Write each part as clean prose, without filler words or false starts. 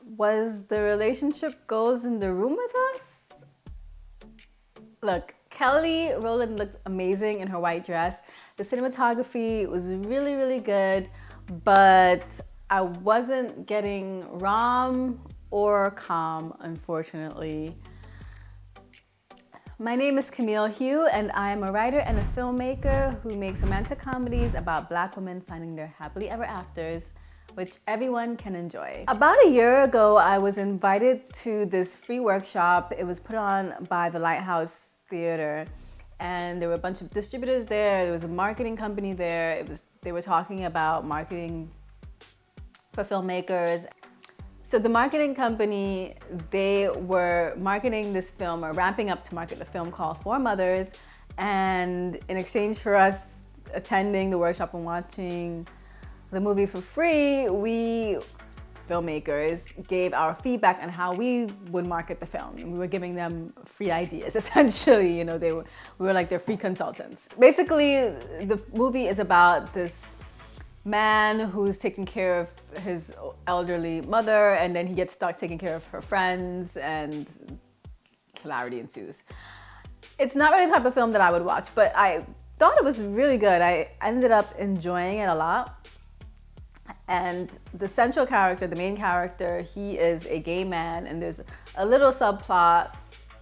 Was the relationship goals in the room with us? Look, Kelly Rowland looked amazing in her white dress. The cinematography was really, really good, but I wasn't getting rom or com, unfortunately. My name is Camille Hugh, and I am a writer and a filmmaker who makes romantic comedies about Black women finding their happily ever afters, which everyone can enjoy. About a year ago, I was invited to this free workshop. It was put on by the Lighthouse Theater, and there were a bunch of distributors there. There was a marketing company there. They were talking about marketing for filmmakers. So the marketing company, they were marketing this film, or ramping up to market the film called For Mothers. And in exchange for us attending the workshop and watching the movie for free, we filmmakers gave our feedback on how we would market the film. And we were giving them free ideas, essentially. You know, we were like their free consultants. Basically, the movie is about this man who's taking care of his elderly mother, and then he gets stuck taking care of her friends, and hilarity ensues. It's not really the type of film that I would watch, but I thought it was really good. I ended up enjoying it a lot. And the central character, the main character, he is a gay man, and there's a little subplot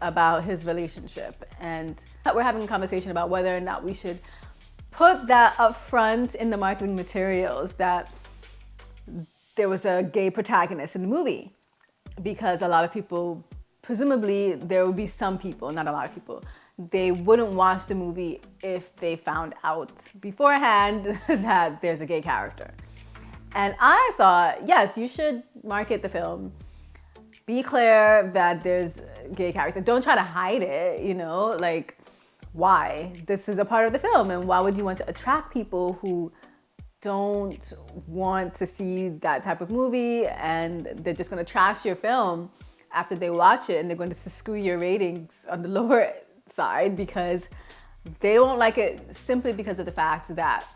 about his relationship. And we're having a conversation about whether or not we should put that up front in the marketing materials, that there was a gay protagonist in the movie, because a lot of people, presumably there would be some people, not a lot of people, they wouldn't watch the movie if they found out beforehand that there's a gay character. And I thought, yes, you should market the film. Be clear that there's a gay character. Don't try to hide it, you know, like, why? This is a part of the film, and why would you want to attract people who don't want to see that type of movie, and they're just going to trash your film after they watch it, and they're going to screw your ratings on the lower side because they won't like it simply because of the fact that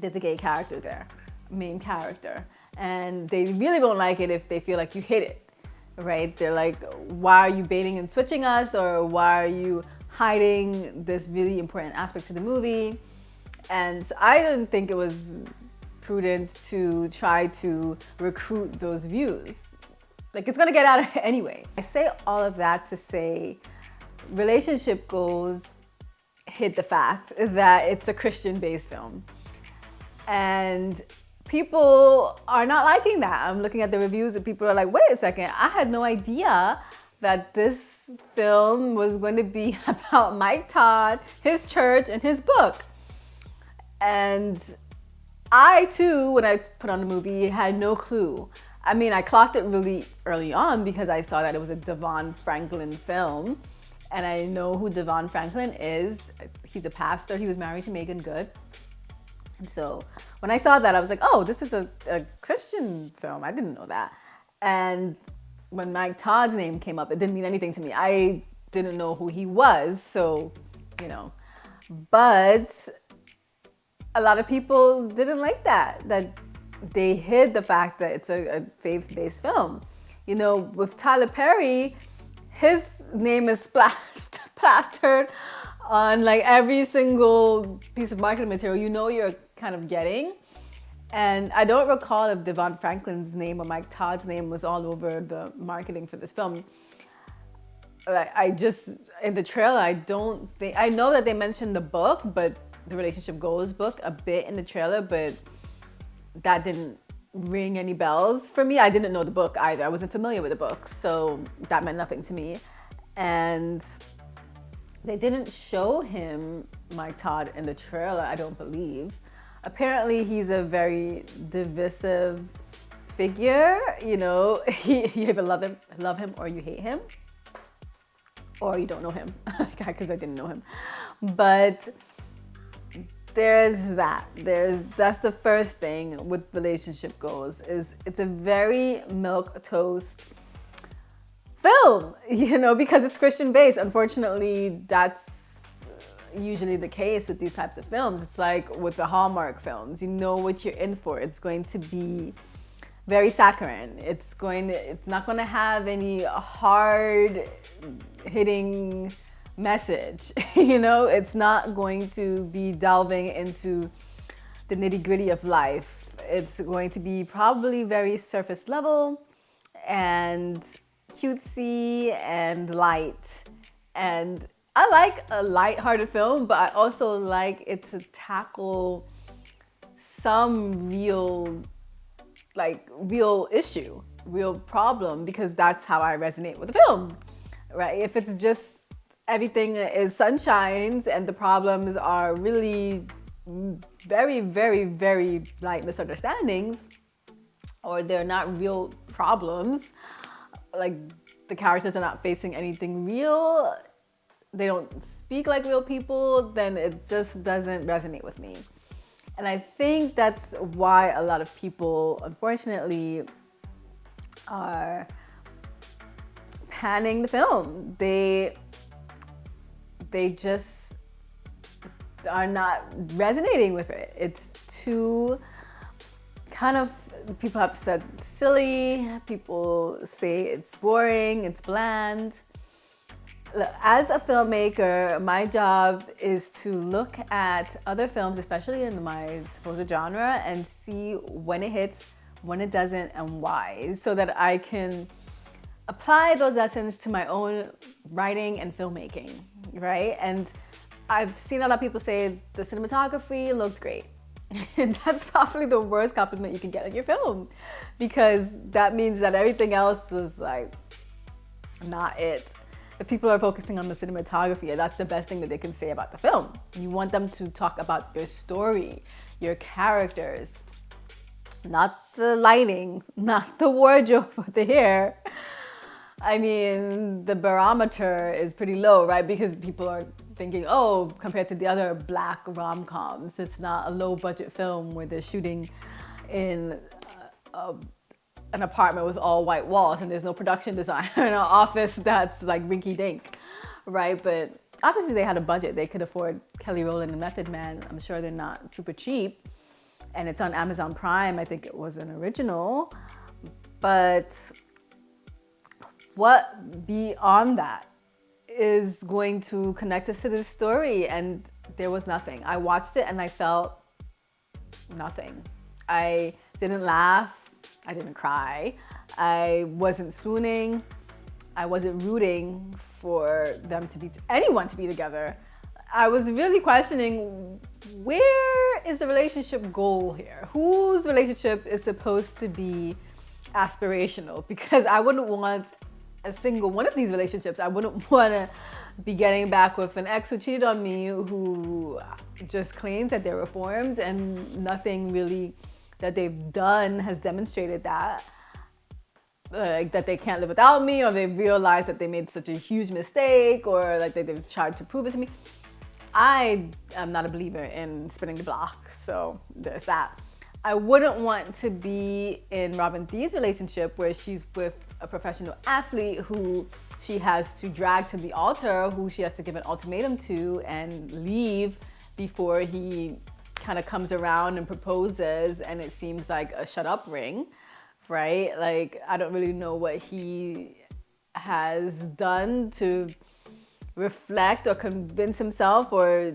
there's a gay character there, main character, and they really won't like it if they feel like you hit it, right? They're like, why are you baiting and switching us, or why are you hiding this really important aspect to the movie? And so I didn't think it was prudent to try to recruit those views. Like, it's gonna get out anyway. I say all of that to say relationship goals hid the fact that it's a Christian-based film. And people are not liking that. I'm looking at the reviews and people are like, wait a second, I had no idea that this film was going to be about Mike Todd, his church, and his book. And I too, when I put on the movie, had no clue. I mean, I clocked it really early on because I saw that it was a Devon Franklin film. And I know who Devon Franklin is. He's a pastor. He was married to Megan Good. And so when I saw that, I was like, oh, this is a Christian film. I didn't know that. And when Mike Todd's name came up, it didn't mean anything to me. I didn't know who he was, so, you know. But a lot of people didn't like that they hid the fact that it's a faith-based film. You know, with Tyler Perry, his name is plastered on like every single piece of marketing material you know you're kind of getting. And I don't recall if Devon Franklin's name or Mike Todd's name was all over the marketing for this film. I just, in the trailer, I know that they mentioned the book, but the Relationship Goals book a bit in the trailer, but that didn't ring any bells for me. I didn't know the book either. I wasn't familiar with the book, so that meant nothing to me. And they didn't show him, Mike Todd, in the trailer, I don't believe. Apparently, he's a very divisive figure. You know, you either love him or you hate him, or you don't know him, because I didn't know him. But there's that. That's the first thing with Relationship Goals, is it's a very milquetoast film, you know, because it's Christian based. Unfortunately, that's usually the case with these types of films. It's like with the Hallmark films, you know what you're in for. It's going to be very saccharine. It's not going to have any hard hitting message. It's not going to be delving into the nitty-gritty of life. It's going to be probably very surface level and cutesy and light. And I like a light-hearted film, but I also like it to tackle some real issue, real problem, because that's how I resonate with the film, right? If it's just everything is sunshines and the problems are really very, very, very light misunderstandings, or they're not real problems, like the characters are not facing anything real, they don't speak like real people, then it just doesn't resonate with me. And I think that's why a lot of people, unfortunately, are panning the film. They just are not resonating with it. It's too kind of, people have said silly, people say it's boring, it's bland. As a filmmaker, my job is to look at other films, especially in my supposed genre, and see when it hits, when it doesn't, and why, so that I can apply those lessons to my own writing and filmmaking, right? And I've seen a lot of people say the cinematography looks great. And that's probably the worst compliment you can get on your film, because that means that everything else was like not it. If people are focusing on the cinematography, that's the best thing that they can say about the film. You want them to talk about your story, your characters, not the lighting, not the wardrobe or the hair. I mean, the barometer is pretty low, right? Because people are thinking, oh, compared to the other black rom-coms, it's not a low budget film where they're shooting in an apartment with all white walls and there's no production design, in an office that's like rinky dink, right? But obviously they had a budget. They could afford Kelly Rowland and Method Man. I'm sure they're not super cheap. And it's on Amazon Prime. I think it was an original. But what beyond that is going to connect us to this story? And there was nothing. I watched it and I felt nothing. I didn't laugh. I didn't cry. I wasn't swooning. I wasn't rooting for them to be, anyone to be together. I was really questioning, where is the relationship goal here? Whose relationship is supposed to be aspirational? Because I wouldn't want a single one of these relationships. I wouldn't want to be getting back with an ex who cheated on me, who just claims that they're reformed, and nothing really that they've done has demonstrated that. That they can't live without me, or they've realized that they made such a huge mistake, or like they've tried to prove it to me. I am not a believer in spinning the block, so there's that. I wouldn't want to be in Robin Thede's relationship where she's with a professional athlete who she has to drag to the altar, who she has to give an ultimatum to and leave before he kind of comes around and proposes, and it seems like a shut up ring, right? Like, I don't really know what he has done to reflect or convince himself, or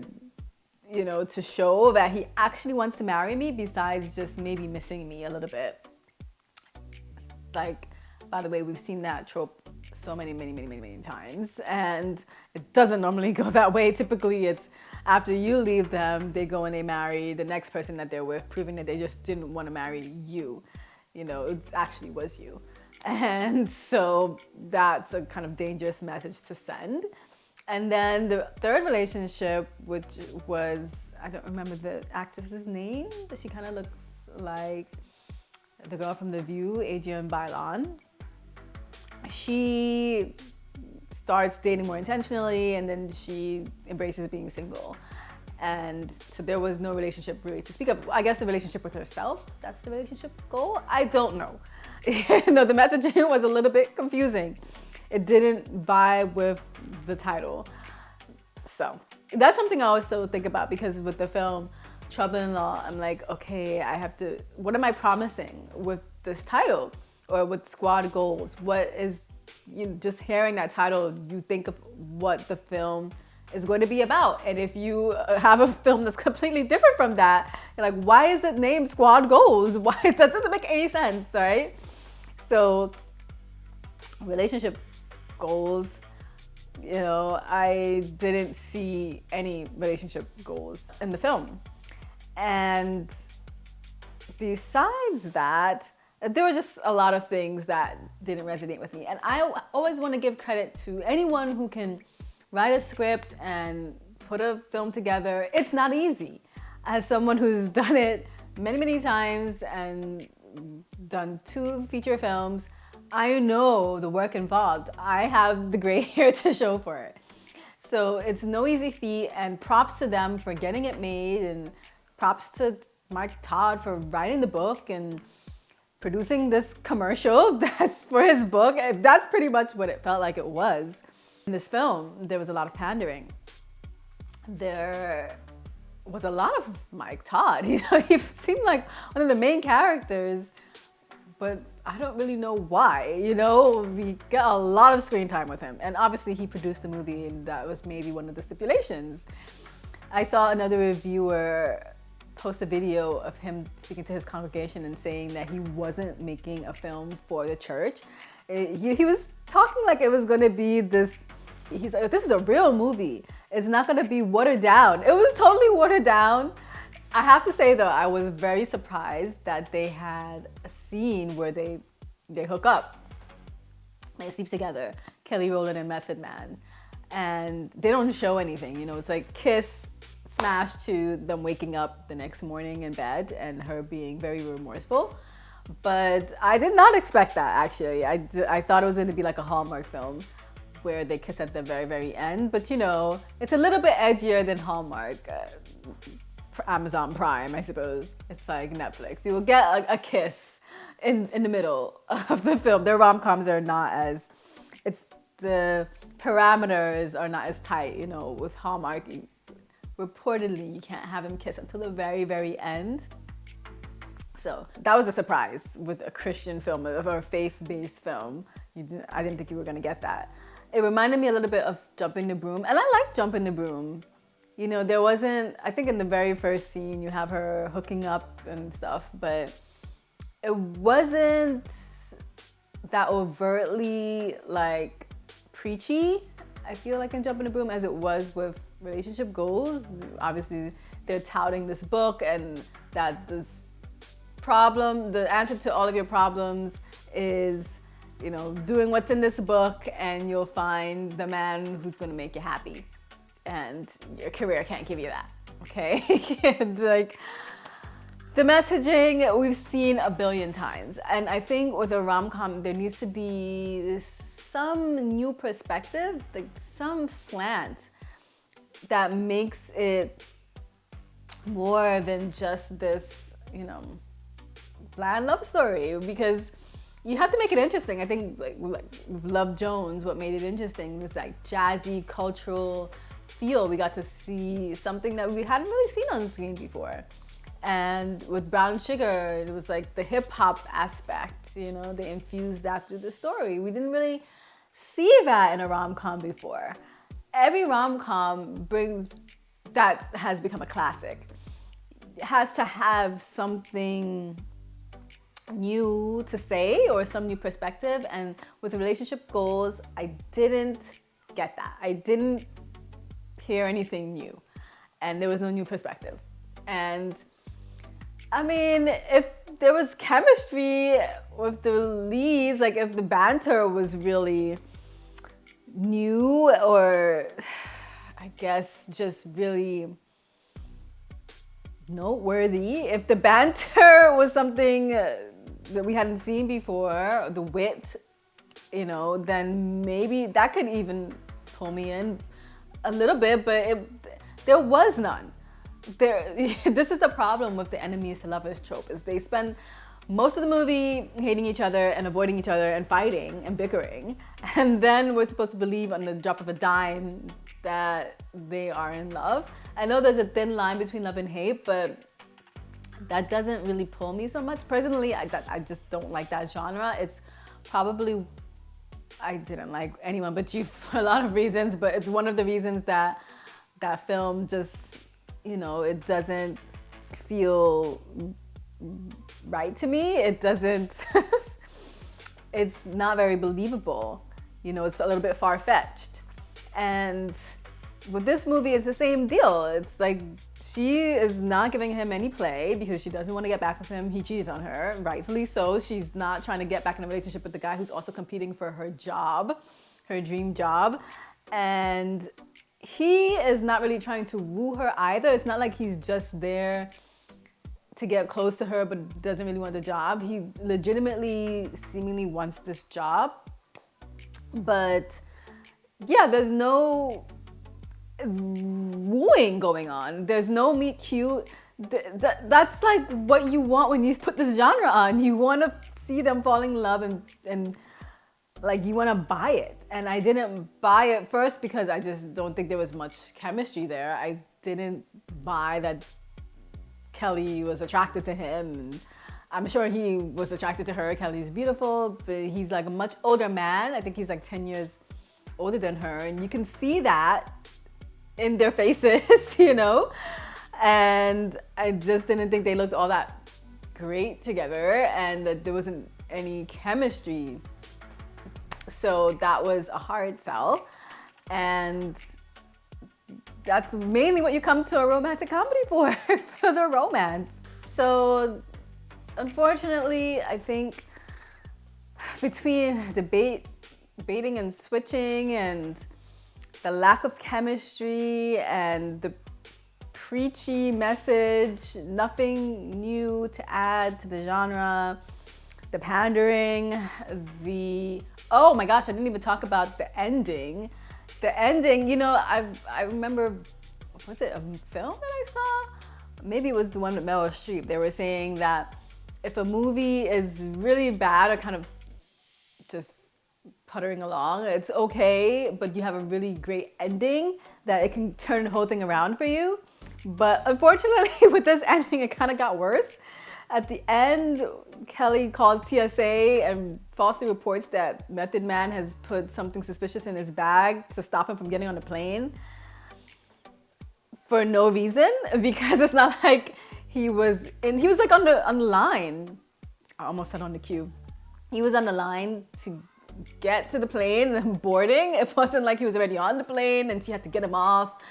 to show that he actually wants to marry me, besides just maybe missing me a little bit. Like, by the way, we've seen that trope so many times, and it doesn't normally go that way. Typically, it's after you leave them, they go and they marry the next person that they're with, proving that they just didn't want to marry you. It actually was you. And so that's a kind of dangerous message to send. And then the third relationship, which was, I don't remember the actress's name, but she kind of looks like the girl from The View, Adrienne Bailon. She starts dating more intentionally, and then she embraces being single. And so there was no relationship really to speak of. I guess the relationship with herself, that's the relationship goal? I don't know. The messaging was a little bit confusing. It didn't vibe with the title. So that's something I also think about, because with the film Trouble in Law, I'm like, okay, what am I promising with this title, or with squad goals. What is, just hearing that title, you think of what the film is going to be about. And if you have a film that's completely different from that, you're like, why is it named Squad Goals? Why? That doesn't make any sense, right? So relationship goals, I didn't see any relationship goals in the film. And besides that, there were just a lot of things that didn't resonate with me. And I always want to give credit to anyone who can write a script and put a film together. It's not easy. As someone who's done it many, many times and done 2 feature films, I know the work involved. I have the gray hair to show for it. So it's no easy feat, and props to them for getting it made, and props to Todd for writing the book and producing this commercial that's for his book. That's pretty much what it felt like it was. In this film, there was a lot of pandering. There was a lot of Todd. He seemed like one of the main characters, but I don't really know why. We got a lot of screen time with him, and obviously he produced the movie, and that was maybe one of the stipulations. I saw another reviewer post a video of him speaking to his congregation and saying that he wasn't making a film for the church. He was talking like it was going to be this, he's like, this is a real movie. It's not going to be watered down. It was totally watered down. I have to say though, I was very surprised that they had a scene where they hook up. They sleep together, Kelly Rowland and Method Man. And they don't show anything, it's like kiss, smash to them waking up the next morning in bed and her being very remorseful. But I did not expect that, actually. I thought it was going to be like a Hallmark film where they kiss at the very, very end. But it's a little bit edgier than Hallmark. Amazon Prime, I suppose. It's like Netflix. You will get a kiss in the middle of the film. Their rom-coms are not as, the parameters are not as tight, with Hallmark. Reportedly, you can't have him kiss until the very, very end. So that was a surprise with a Christian film, or a faith-based film. I didn't think you were gonna get that. It reminded me a little bit of Jumping the Broom, and I like Jumping the Broom. There wasn't, I think in the very first scene, you have her hooking up and stuff, but it wasn't that overtly like preachy, I feel like, in Jumping the Broom, as it was with Relationship Goals. Obviously, they're touting this book and that this problem, the answer to all of your problems is, doing what's in this book, and you'll find the man who's going to make you happy. And your career can't give you that, okay? And like, the messaging we've seen a billion times. And I think with a rom-com, there needs to be some new perspective, like some slant that makes it more than just this, bland love story, because you have to make it interesting. I think like Love Jones, what made it interesting was like jazzy cultural feel. We got to see something that we hadn't really seen on screen before. And with Brown Sugar, it was like the hip hop aspect, they infused that through the story. We didn't really see that in a rom-com before. Every rom-com that has become a classic has to have something new to say or some new perspective. And with Relationship Goals, I didn't get that. I didn't hear anything new, and there was no new perspective. And I mean, if there was chemistry with the leads, like if the banter was really new, or I guess just really noteworthy, if the banter was something that we hadn't seen before, the wit, then maybe that could even pull me in a little bit, but there was none. This is the problem with the enemies to lovers trope, is they spend most of the movie hating each other and avoiding each other and fighting and bickering, and then we're supposed to believe on the drop of a dime that they are in love. I know there's a thin line between love and hate, but that doesn't really pull me so much. Personally, I just don't like that genre. It's probably, I didn't like Anyone But You for a lot of reasons, but it's one of the reasons that that film just, you know, it doesn't feel right to me. It doesn't, it's not very believable. You know, it's a little bit far-fetched. And with this movie, it's the same deal. It's like she is not giving him any play because she doesn't want to get back with him. He cheated on her, rightfully so. She's not trying to get back in a relationship with the guy who's also competing for her job, her dream job. And he is not really trying to woo her either. It's not like he's just there to get close to her but doesn't really want the job. He legitimately, seemingly wants this job. But yeah, there's no wooing going on. There's no meet cute. That's like what you want when you put this genre on. You want to see them falling in love and like you want to buy it. And I didn't buy it first because I just don't think there was much chemistry there. I didn't buy that Kelly was attracted to him. And I'm sure he was attracted to her. Kelly's beautiful, but he's like a much older man. I think he's like 10 years older than her. And you can see that in their faces, you know? And I just didn't think they looked all that great together and that there wasn't any chemistry. So that was a hard sell. And that's mainly what you come to a romantic comedy for the romance. So unfortunately, I think between the baiting and switching and the lack of chemistry and the preachy message, nothing new to add to the genre, the pandering, oh my gosh, I didn't even talk about the ending. The ending, you know, I remember, was it a film that I saw? Maybe it was the one with Meryl Streep. They were saying that if a movie is really bad or kind of just puttering along, it's okay, but you have a really great ending that it can turn the whole thing around for you. But unfortunately, with this ending, it kind of got worse. At the end, Kelly calls TSA and falsely reports that Method Man has put something suspicious in his bag to stop him from getting on the plane for no reason, because it's not like he was like on the line. I almost said on the queue. He was on the line to get to the plane and boarding. It wasn't like he was already on the plane and she had to get him off.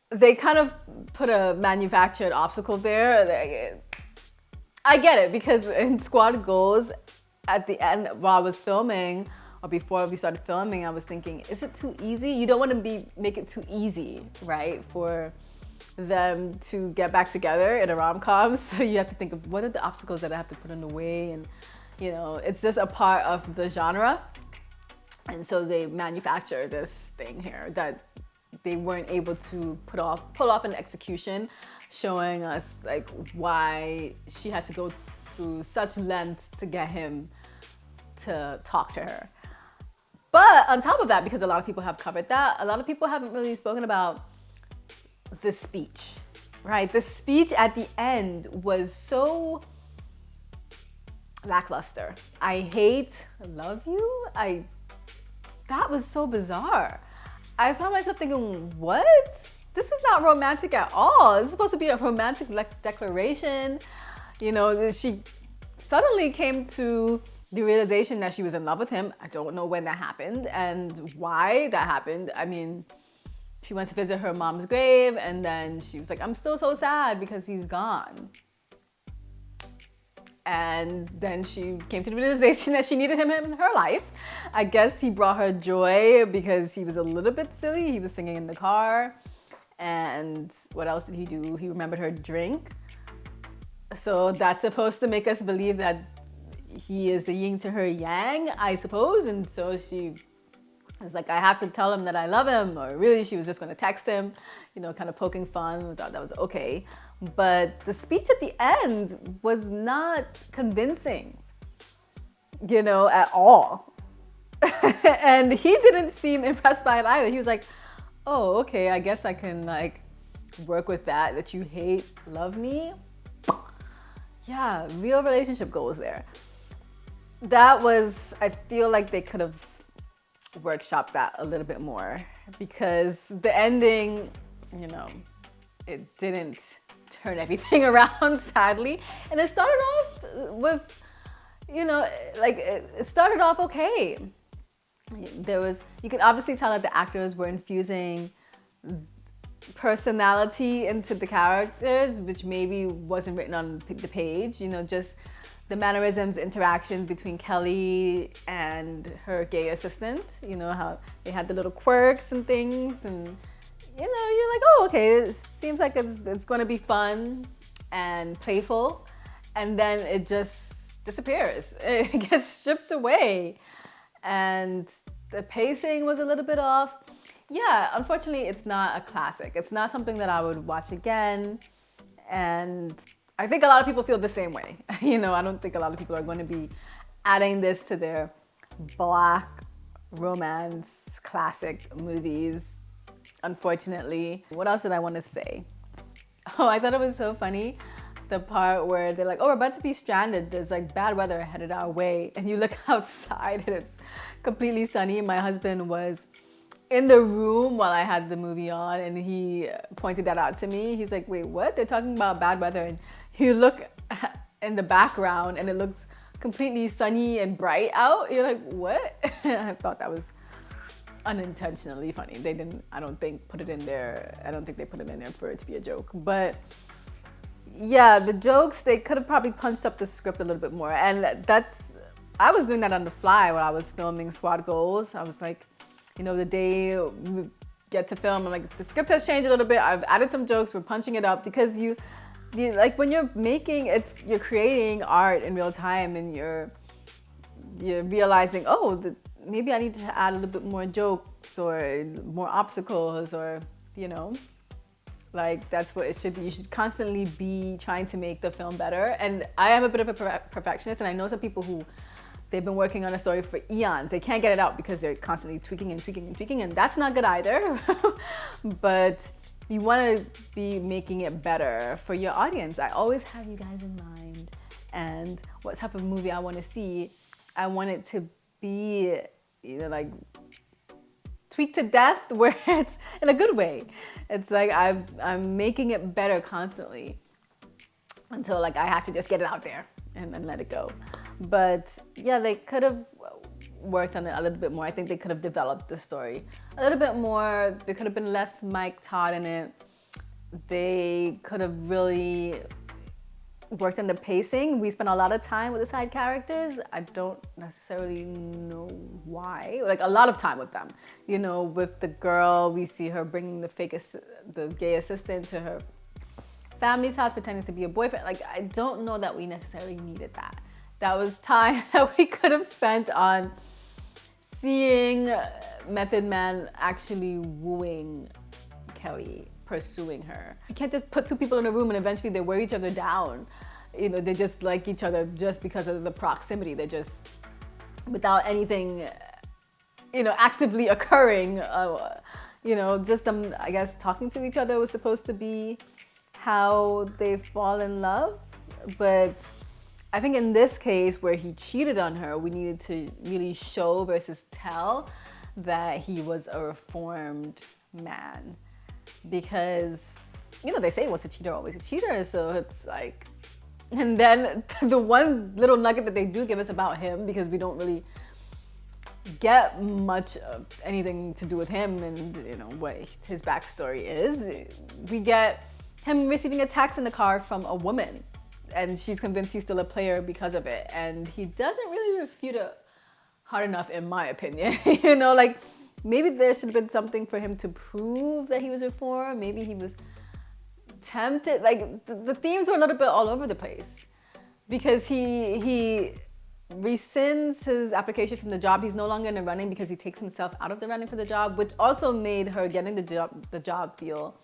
They kind of put a manufactured obstacle there. I get it, because in Squad Goals, at the end, while I was filming, or before we started filming, I was thinking, is it too easy? You don't want to make it too easy, right? For them to get back together in a rom-com. So you have to think of what are the obstacles that I have to put in the way, and you know, it's just a part of the genre. And so they manufacture this thing here that they weren't able to pull off an execution, showing us like why she had to go through such lengths to get him to talk to her. But on top of that, because a lot of people have covered that, a lot of people haven't really spoken about the speech, right? The speech at the end was so lackluster. I love you. That was so bizarre. I found myself thinking, what? This is not romantic at all. This is supposed to be a romantic declaration. You know, she suddenly came to the realization that she was in love with him. I don't know when that happened and why that happened. I mean, she went to visit her mom's grave and then she was like, I'm still so sad because he's gone. And then she came to the realization that she needed him in her life. I guess he brought her joy because he was a little bit silly. He was singing in the car. And what else did he do? He remembered her drink. So that's supposed to make us believe that he is the yin to her yang, I suppose. And so she was like, I have to tell him that I love him. Or really, she was just going to text him, you know, kind of poking fun. I thought that was okay. But the speech at the end was not convincing, you know, at all. And he didn't seem impressed by it either. He was like, oh, okay, I guess I can like work with that you love me. yeah, real relationship goals there. That was, I feel like they could have workshopped that a little bit more, because the ending, you know, it didn't turn everything around, sadly. And it started off with, you know, like it started off okay. There was, you could obviously tell that the actors were infusing personality into the characters, which maybe wasn't written on the page, you know, just the mannerisms, interactions between Kelly and her gay assistant, you know, how they had the little quirks and things, and you know, you're like, oh, okay, it seems like it's going to be fun and playful, and then it just disappears. It gets stripped away, and the pacing was a little bit off. Yeah, unfortunately, it's not a classic. It's not something that I would watch again, and I think a lot of people feel the same way. You know, I don't think a lot of people are going to be adding this to their Black romance classic movies, unfortunately. What else did I want to say? Oh, I thought it was so funny, the part where they're like, oh, we're about to be stranded. There's like bad weather headed our way. And you look outside and it's completely sunny. My husband was in the room while I had the movie on, and he pointed that out to me. He's like, wait, what? They're talking about bad weather, and you look in the background and it looks completely sunny and bright out. You're like, what? I thought that was unintentionally funny. They didn't, I don't think, put it in there. I don't think they put it in there for it to be a joke. But yeah, the jokes, they could have probably punched up the script a little bit more. And that's, I was doing that on the fly while I was filming Squad Goals. I was like, you know, the day we get to film, I'm like, the script has changed a little bit. I've added some jokes, we're punching it up, because you like when you're making, you're creating art in real time, and you're realizing, oh, maybe I need to add a little bit more jokes or more obstacles, or, you know, like that's what it should be. You should constantly be trying to make the film better. And I am a bit of a perfectionist, and I know some people who, they've been working on a story for eons. They can't get it out because they're constantly tweaking and tweaking and tweaking, and that's not good either. But you want to be making it better for your audience. I always have you guys in mind, and what type of movie I want to see. I want it to be, you know, like tweaked to death, where it's in a good way. It's like I'm making it better constantly until like I have to just get it out there and then let it go. But yeah, they could have worked on it a little bit more. I think they could have developed the story a little bit more. There could have been less Mike Todd in it. They could have really worked on the pacing. We spent a lot of time with the side characters. I don't necessarily know why. Like a lot of time with them. You know, with the girl, we see her bringing the gay assistant to her family's house, pretending to be a boyfriend. Like, I don't know that we necessarily needed that. That was time that we could have spent on seeing Method Man actually wooing Kelly, pursuing her. You can't just put two people in a room and eventually they wear each other down. You know, they just like each other just because of the proximity. They're just, without anything, you know, actively occurring. You know, just them, I guess, talking to each other was supposed to be how they fall in love. But I think in this case where he cheated on her, we needed to really show versus tell that he was a reformed man. Because, you know, they say once a cheater, always a cheater. So it's like, and then the one little nugget that they do give us about him, because we don't really get much of anything to do with him and, you know, what his backstory is. We get him receiving a text in the car from a woman, and she's convinced he's still a player because of it. And he doesn't really refute it hard enough, in my opinion. You know, like maybe there should have been something for him to prove that he was reformed. Maybe he was tempted. Like the themes were a little bit all over the place, because he rescinds his application from the job. He's no longer in the running because he takes himself out of the running for the job, which also made her getting the job feel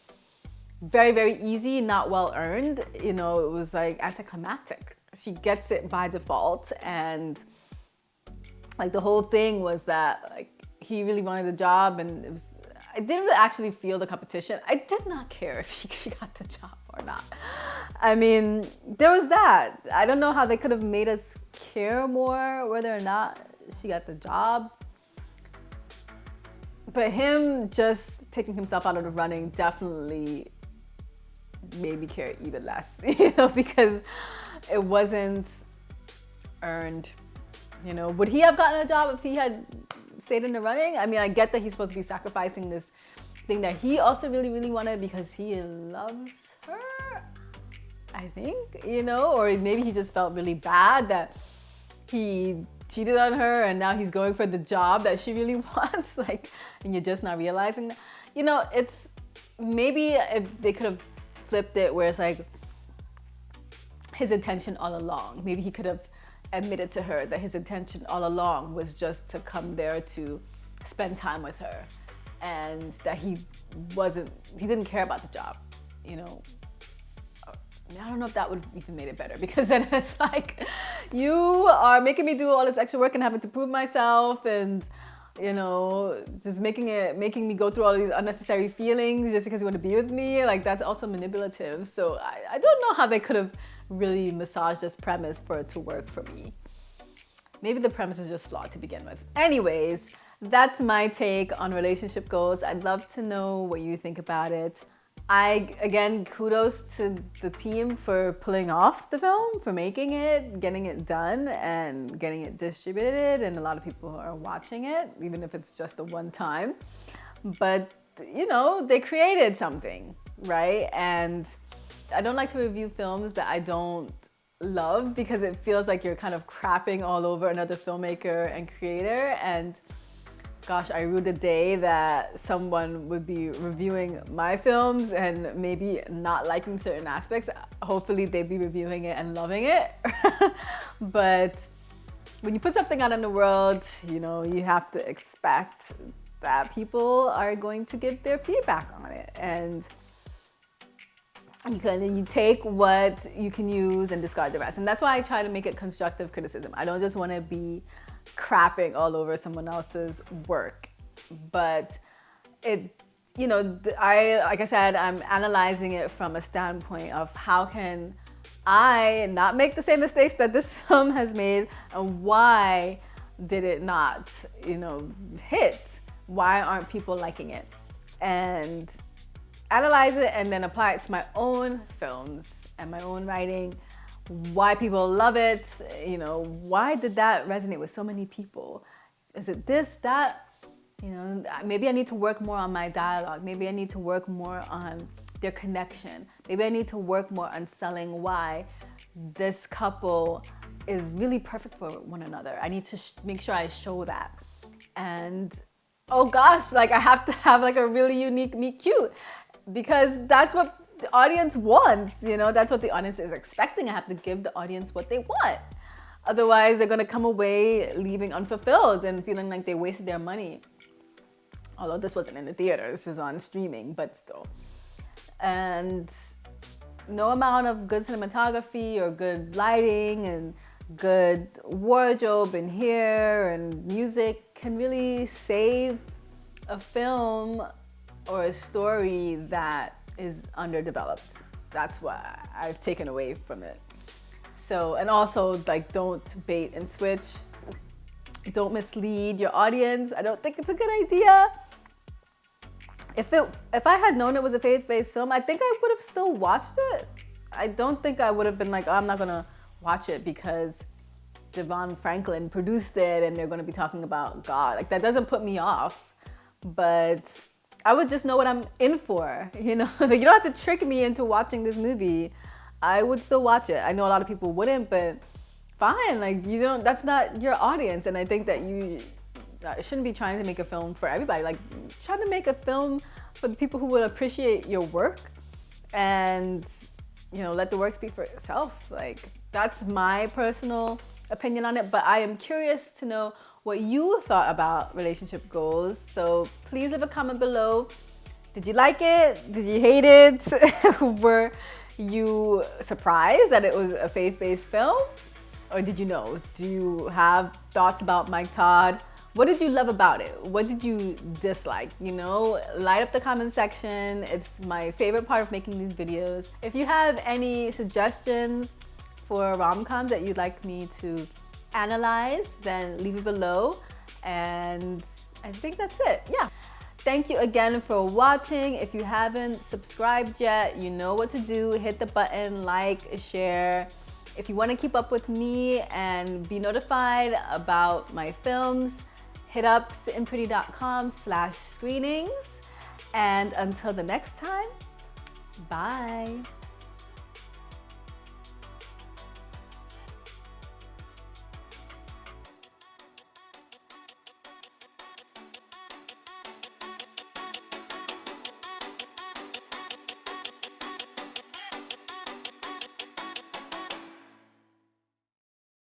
very, very easy, not well earned. You know, it was like anticlimactic. She gets it by default, and like the whole thing was that like he really wanted the job, and it was, I didn't actually feel the competition. I did not care if she got the job or not. I mean, there was that. I don't know how they could have made us care more whether or not she got the job. But him just taking himself out of the running definitely made me care even less, because it wasn't earned. Would he have gotten a job if he had stayed in the running? I mean, I get that he's supposed to be sacrificing this thing that he also really, really wanted because he loves her, I think, or maybe he just felt really bad that he cheated on her and now he's going for the job that she really wants, and you're just not realizing that. It's maybe if they could have flipped it where it's like his intention all along. Maybe he could have admitted to her that his intention all along was just to come there to spend time with her, and that he didn't care about the job. I don't know if that would even made it better, because then it's like, you are making me do all this extra work and having to prove myself, and just making me go through all these unnecessary feelings just because you want to be with me. Like, that's also manipulative. So I don't know how they could have really massaged this premise for it to work for me. Maybe the premise is just flawed to begin with. Anyways, that's my take on relationship goals. I'd love to know what you think about it. Again, kudos to the team for pulling off the film, for making it, getting it done, and getting it distributed, and a lot of people are watching it, even if it's just the one time. But, they created something, right? And I don't like to review films that I don't love, because it feels like you're kind of crapping all over another filmmaker and creator. And gosh, I rue the day that someone would be reviewing my films and maybe not liking certain aspects. Hopefully they'd be reviewing it and loving it. But when you put something out in the world, you have to expect that people are going to give their feedback on it. And you take what you can use and discard the rest. And that's why I try to make it constructive criticism. I don't just want to be crapping all over someone else's work. But like I said, I'm analyzing it from a standpoint of how can I not make the same mistakes that this film has made, and why did it not, hit? Why aren't people liking it? And analyze it and then apply it to my own films and my own writing. Why people love it, why did that resonate with so many people? Is it this, that? Maybe I need to work more on my dialogue. Maybe I need to work more on their connection. Maybe I need to work more on selling why this couple is really perfect for one another. I need to make sure I show that. And oh gosh, I have to have a really unique meet cute, because that's what the audience wants, that's what the audience is expecting. I have to give the audience what they want. Otherwise, they're gonna come away leaving unfulfilled and feeling like they wasted their money. Although this wasn't in the theater, this is on streaming, but still. And no amount of good cinematography or good lighting and good wardrobe and hair and music can really save a film or a story that is underdeveloped. That's what I've taken away from it. So, and also don't bait and switch. Don't mislead your audience. I don't think it's a good idea. If I had known it was a faith-based film, I think I would have still watched it. I don't think I would have been like, oh, I'm not gonna watch it because Devon Franklin produced it and they're gonna be talking about God. That doesn't put me off, but I would just know what I'm in for, you don't have to trick me into watching this movie. I would still watch it. I know a lot of people wouldn't, but fine. That's not your audience. And I think that you shouldn't be trying to make a film for everybody. Try to make a film for the people who will appreciate your work, and, let the work speak for itself. That's my personal opinion on it, but I am curious to know what you thought about relationship goals. So please leave a comment below. Did you like it? Did you hate it? Were you surprised that it was a faith-based film? Or did you know? Do you have thoughts about Mike Todd? What did you love about it? What did you dislike? You know, light up the comment section. It's my favorite part of making these videos. If you have any suggestions for rom-coms that you'd like me to analyze, then leave it below. And I think that's it. Yeah. Thank you again for watching. If you haven't subscribed yet, you know what to do. Hit the button, like, share. If you want to keep up with me and be notified about my films, hit up sitandpretty.com/screenings. And until the next time, bye.